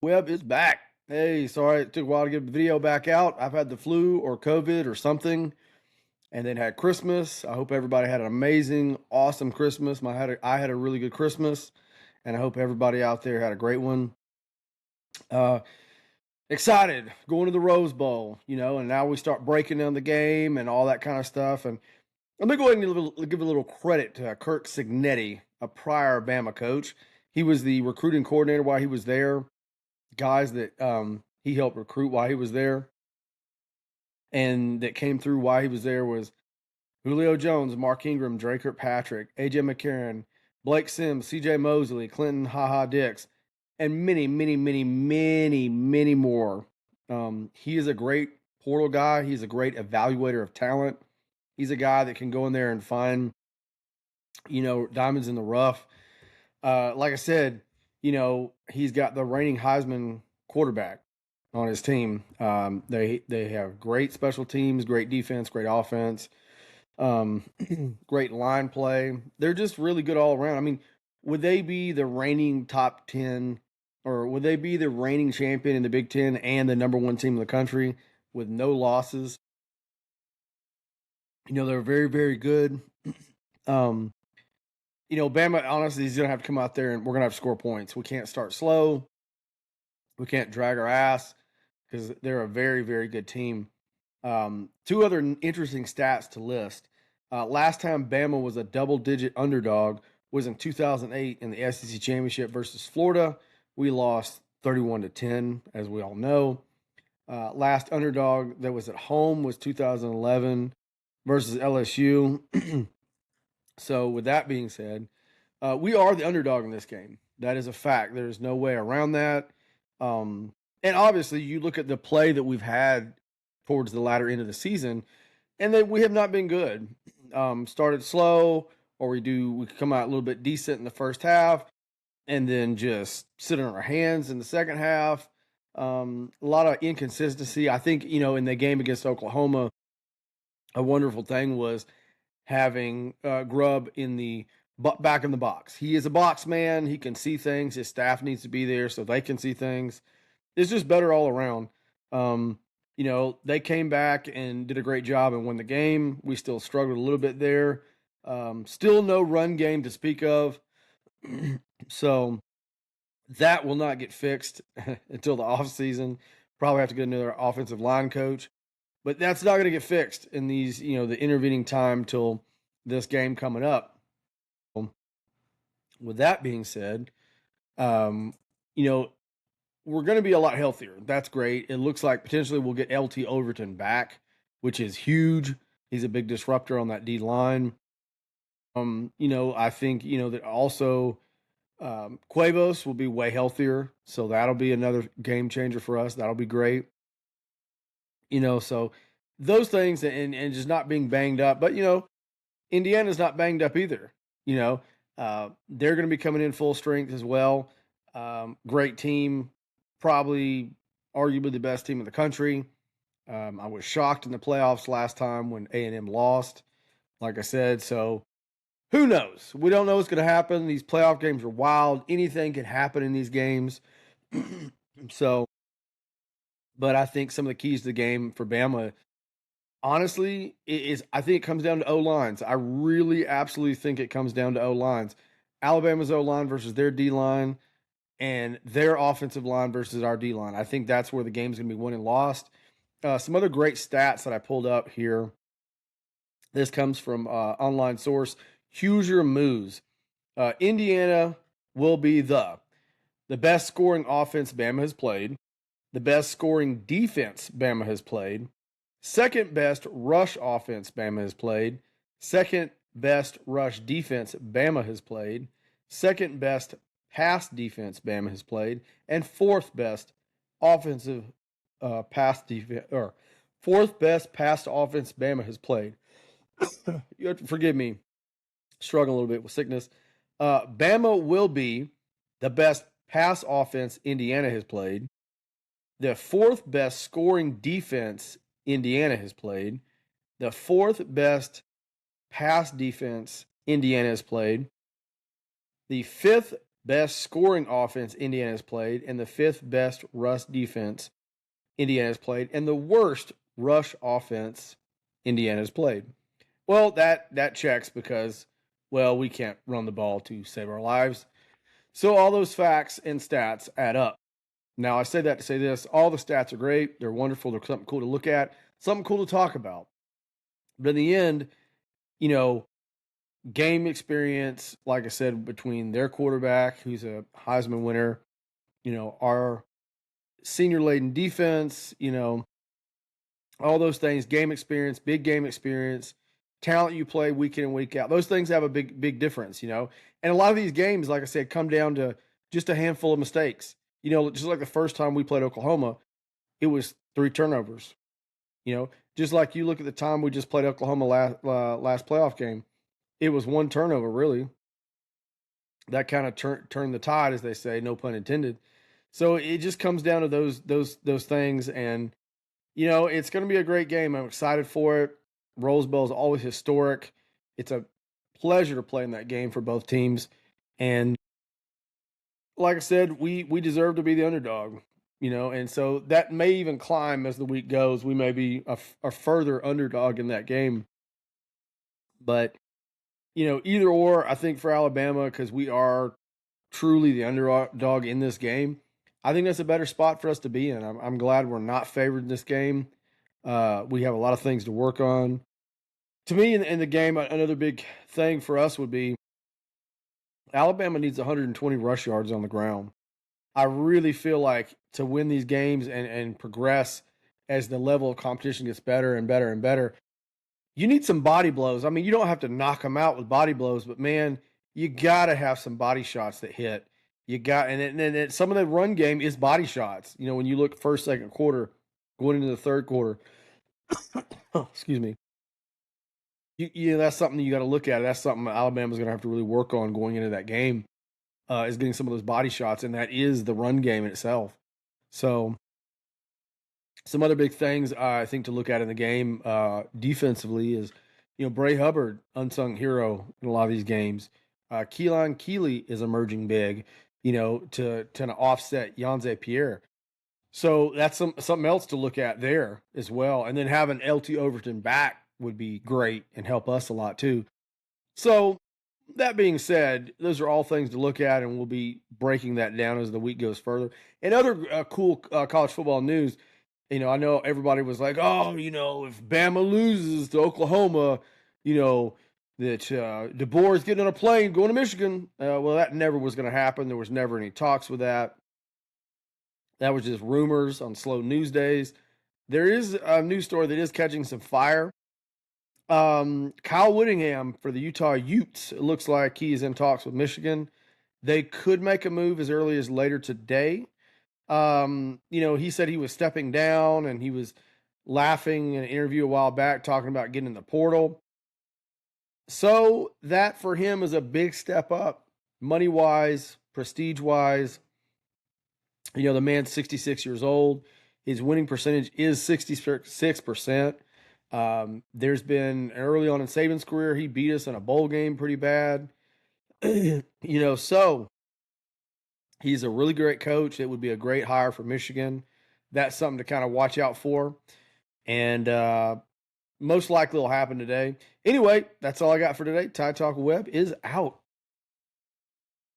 Web is back. Hey, sorry it took a while to get the video back out. I've had the flu or COVID or something, and then had Christmas. I hope everybody had an amazing, awesome Christmas. I had a really good Christmas, and I hope everybody out there had a great one. Uh, Excited going to the Rose Bowl, and now we start breaking down the game and all that kind of stuff. And let me go ahead and give a little credit to Kirk Signetti, a prior Bama coach. He was the recruiting coordinator while he was there. Guys that he helped recruit while he was there and that came through while he was there was Julio Jones, Mark Ingram, Dre Kirkpatrick, AJ McCarron, Blake Sims, CJ Mosley, Clinton Haha Dix, and many, many, many, many, many more. He is a great portal guy. He's a great evaluator of talent. He's a guy that can go in there and find, diamonds in the rough. Like I said, he's got the reigning Heisman quarterback on his team. They have great special teams, great defense, great offense, great line play. They're just really good all around. I mean, would they be the reigning top 10 or would they be the reigning champion in the Big Ten and the number one team in the country with no losses? They're very, very good. Um, Bama, honestly, is going to have to come out there and we're going to have to score points. We can't start slow. We can't drag our ass because they're a very, very good team. Two other interesting stats to list. Last time Bama was a double-digit underdog was in 2008 in the SEC Championship versus Florida. We lost 31-10, as we all know. Last underdog that was at home was 2011 versus LSU. So with that being said, we are the underdog in this game. That is a fact. There's no way around that. And obviously, you look at the play that we've had towards the latter end of the season, and that we have not been good. Started slow, or we come out a little bit decent in the first half, and then just sit on our hands in the second half. A lot of inconsistency. I think, in the game against Oklahoma, a wonderful thing was having Grubb in the back in the box. He is a box man. He can see things. His staff needs to be there so they can see things. It's just better all around. They came back and did a great job and won the game. We still struggled a little bit there. Still no run game to speak of. So that will not get fixed until the offseason. Probably have to get another offensive line coach. But that's not going to get fixed in these, the intervening time till this game coming up. With that being said, we're going to be a lot healthier. That's great. It looks like potentially we'll get LT Overton back, which is huge. He's a big disruptor on that D line. I think, that also Cuevas will be way healthier. So that'll be another game changer for us. That'll be great. So those things and just not being banged up. But, Indiana's not banged up either. They're going to be coming in full strength as well. Great team, probably arguably the best team in the country. I was shocked in the playoffs last time when A&M lost, like I said. So who knows? We don't know what's going to happen. These playoff games are wild. Anything can happen in these games. But I think some of the keys to the game for Bama, honestly, I think it comes down to O-lines. I really absolutely think it comes down to O-lines. Alabama's O-line versus their D-line and their offensive line versus our D-line. I think that's where the game's going to be won and lost. Some other great stats that I pulled up here. This comes from online source, Hoosier Moves. Indiana will be the best scoring offense Bama has played, the best scoring defense Bama has played, second best rush offense Bama has played, second best rush defense Bama has played, second best pass defense Bama has played, and fourth best offensive pass defense, or fourth best pass offense Bama has played. You have to forgive me, struggling a little bit with sickness. Bama will be the best pass offense Indiana has played, the fourth best scoring defense Indiana has played, the fourth best pass defense Indiana has played, the fifth best scoring offense Indiana has played, and the 5th best rush defense Indiana has played, and the worst rush offense Indiana has played. Well, that checks because, well, we can't run the ball to save our lives. So all those facts and stats add up. Now, I say that to say this: all the stats are great, they're wonderful, they're something cool to look at, something cool to talk about. But in the end, you know, game experience, like I said, between their quarterback, who's a Heisman winner, our senior laden defense, all those things, game experience, big game experience, talent you play week in and week out. Those things have a big difference. And a lot of these games, like I said, come down to just a handful of mistakes. Just like the first time we played Oklahoma, it was 3 turnovers. Just like you look at the time we just played Oklahoma last playoff game, it was 1 turnover really. That kind of turned the tide, as they say, no pun intended. So it just comes down to those things, and it's going to be a great game. I'm excited for it. Rose Bowl is always historic. It's a pleasure to play in that game for both teams, and like I said, we deserve to be the underdog. And so that may even climb as the week goes. We may be a further underdog in that game, but either or, I think for Alabama, because we are truly the underdog in this game, I think that's a better spot for us to be in. I'm glad we're not favored in this game. We have a lot of things to work on. To me, in the game, another big thing for us would be Alabama needs 120 rush yards on the ground. I really feel like to win these games and progress as the level of competition gets better and better and better, you need some body blows. I mean, you don't have to knock them out with body blows, but man, you got to have some body shots that hit. And some of the run game is body shots. When you look first, second quarter, going into the third quarter, excuse me, that's something you got to look at. That's something Alabama's going to have to really work on going into that game, is getting some of those body shots, and that is the run game in itself. So some other big things I think to look at in the game defensively is, Bray Hubbard, unsung hero in a lot of these games. Keelan Keeley is emerging big, to offset Yanze Pierre. So that's something else to look at there as well. And then having LT Overton back would be great and help us a lot too. So that being said, those are all things to look at, and we'll be breaking that down as the week goes further. And other cool college football news, I know everybody was like, oh, if Bama loses to Oklahoma, that DeBoer is getting on a plane going to Michigan. Well, that never was going to happen. There was never any talks with that. That was just rumors on slow news days. There is a news story that is catching some fire. Kyle Whittingham for the Utah Utes, it looks like he is in talks with Michigan. They could make a move as early as later today. He said he was stepping down, and he was laughing in an interview a while back talking about getting in the portal. So that for him is a big step up, money-wise, prestige-wise. The man's 66 years old. His winning percentage is 66%. There's been early on in Saban's career, he beat us in a bowl game pretty bad. So he's a really great coach. It would be a great hire for Michigan. That's something to kind of watch out for. And most likely will happen today. Anyway, that's all I got for today. Tide Talk Web is out.